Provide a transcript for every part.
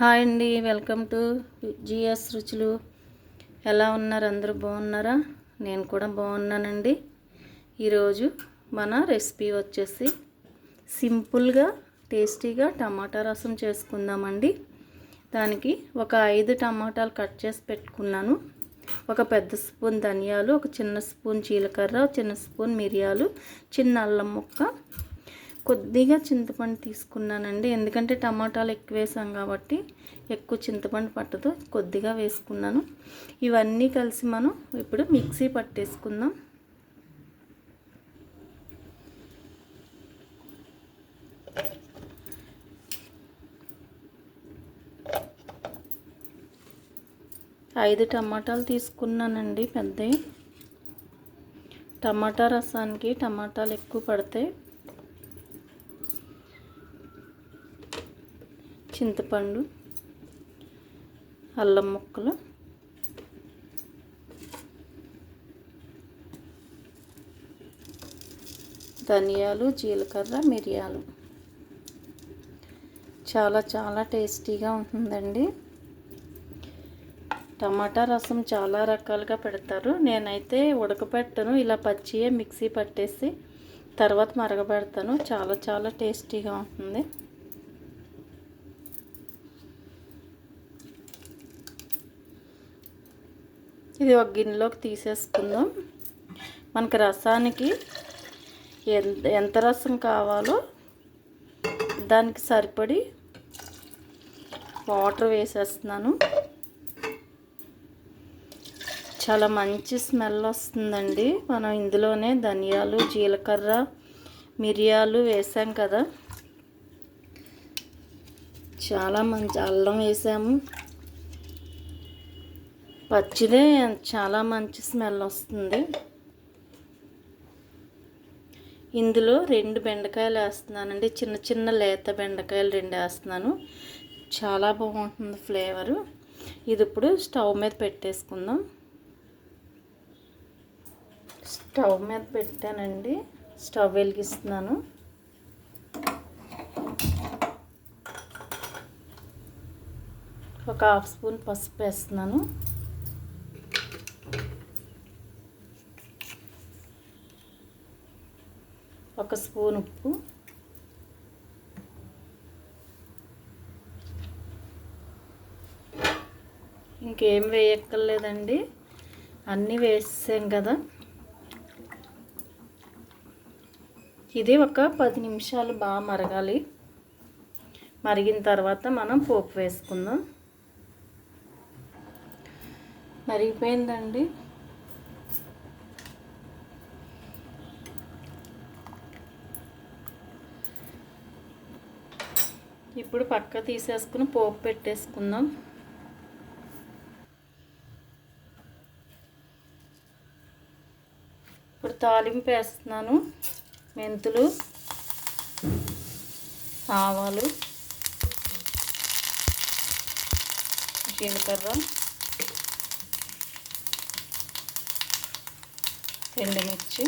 Hi అండి, welcome to GS రుచులు. ఎలా ఉన్నారు? అందరూ బాగున్నారా? నేను కూడా బాగున్నానండి. ఈరోజు మన రెసిపీ వచ్చేసి సింపుల్గా టేస్టీగా టమాటా రసం చేసుకుందామండి. దానికి ఒక 5 టమాటాలు కట్ చేసి పెట్టుకున్నాను. ఒక పెద్ద స్పూన్ ధనియాలు, ఒక చిన్న స్పూన్ జీలకర్ర, చిన్న స్పూన్ మిరియాలు, చిన్న అల్లం ముక్క, కొద్దిగా చింతపండు తీసుకున్నానండి. ఎందుకంటే టమాటాలు ఎక్కువ వేసాం కాబట్టి ఎక్కువ చింతపండు పట్టదు, కొద్దిగా వేసుకున్నాను. ఇవన్నీ కలిసి మనం ఇప్పుడు మిక్సీ పట్టేసుకుందాం. ఐదు టమాటాలు తీసుకున్నానండి, పెద్దవి. టమాటా రసానికి టమాటాలు ఎక్కువ పడతాయి. చింతపండు, అల్లం ముక్కలు, ధనియాలు, జీలకర్ర, మిరియాలు. చాలా చాలా టేస్టీగా ఉంటుందండి. టమాటా రసం చాలా రకాలుగా పెడతారు. నేనైతే ఉడకపెట్టను, ఇలా పచ్చియే మిక్సీ పట్టేసి తర్వాత మరగబెడతాను. చాలా చాలా టేస్టీగా ఉంటుంది. ఇది ఒక గిన్నెలోకి తీసేసుకుందాం. మనకు రసానికి ఎంత రసం కావాలో దానికి సరిపడి వాటర్ వేసేస్తున్నాను. చాలా మంచి స్మెల్ వస్తుందండి. మనం ఇందులోనే ధనియాలు, జీలకర్ర, మిరియాలు వేసాం కదా, చాలా మంచి అల్లం వేసాము. పచ్చిదే చాలా మంచి స్మెల్ వస్తుంది. ఇందులో 2 బెండకాయలు వేస్తున్నానండి. చిన్న చిన్న లేత బెండకాయలు 2 వేస్తున్నాను. చాలా బాగుంటుంది ఫ్లేవరు. ఇది ఇప్పుడు స్టవ్ మీద పెట్టేసుకుందాం. స్టవ్ మీద పెట్టానండి. స్టవ్ వెలిగిస్తున్నాను. ఒక 1/2 స్పూన్ పసుపు వేస్తున్నాను. ఒక స్పూన్ ఉప్పు, ఇంకేం వేయక్కర్లేదండి, అన్నీ వేసాం కదా. ఇది ఒక 10 నిమిషాలు బాగా మరగాలి. మరిగిన తర్వాత మనం పోపు వేసుకుందాం. మరిగిపోయిందండి. ఇప్పుడు పక్క తీసేసుకుని పోపు పెట్టేసుకుందాం. ఇప్పుడు తాలింపు వేస్తున్నాను. మెంతులు, ఆవాలు, జీలకర్ర, ఎండుమిర్చి,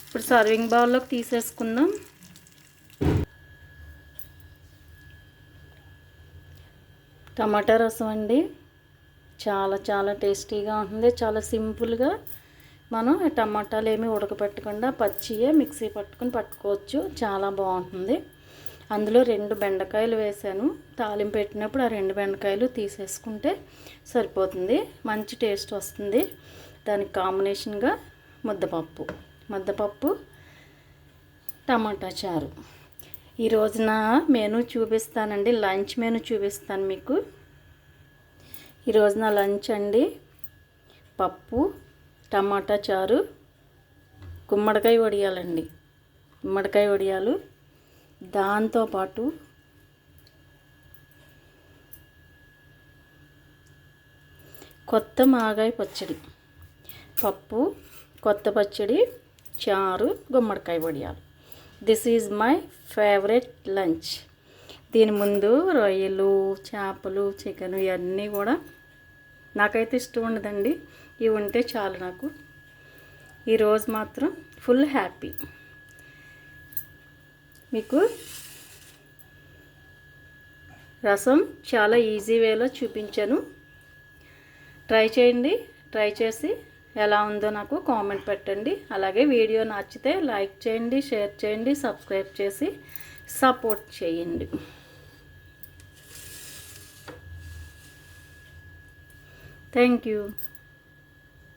ఇప్పుడు సర్వింగ్ బౌల్లోకి తీసేసుకుందాం. టమాటా రసం అండి, చాలా చాలా టేస్టీగా ఉంటుంది. చాలా సింపుల్గా మనం టమాటాలు ఏమీ ఉడకపెట్టకుండా పచ్చియే మిక్సీ పట్టుకోవచ్చు. చాలా బాగుంటుంది. అందులో 2 బెండకాయలు వేసాను. తాలింపు పెట్టినప్పుడు ఆ 2 బెండకాయలు తీసేసుకుంటే సరిపోతుంది. మంచి టేస్ట్ వస్తుంది. దానికి కాంబినేషన్గా ముద్దపప్పు, టమాటా చారు. ఈ రోజున మెనూ చూపిస్తానండి, లంచ్ మెనూ చూపిస్తాను మీకు. ఈరోజు నా లంచ్ అండి, పప్పు, టమాటా చారు, గుమ్మడికాయ వడియాలండి. గుమ్మడికాయ వడియాలు, దాంతోపాటు కొత్త మాగాయ పచ్చడి, పప్పు, కొత్త పచ్చడి, చారు, గుమ్మడికాయ వడియాలు. This is my favourite lunch. దీని ముందు రొయ్యలు, చేపలు, చికెన్ ఇవన్నీ కూడా నాకైతే ఇష్టం ఉండదండి. ఇవి ఉంటే చాలు నాకు. ఈరోజు మాత్రం ఫుల్ హ్యాపీ. మీకు రసం చాలా ఈజీ వేలో చూపించాను. ట్రై చేయండి. ట్రై చేసి ఎలా ఉందో నాకు కామెంట్ పెట్టండి. అలాగే వీడియో నచ్చితే లైక్ చేయండి, షేర్ చేయండి, సబ్స్క్రైబ్ చేసి సపోర్ట్ చేయండి. Thank you.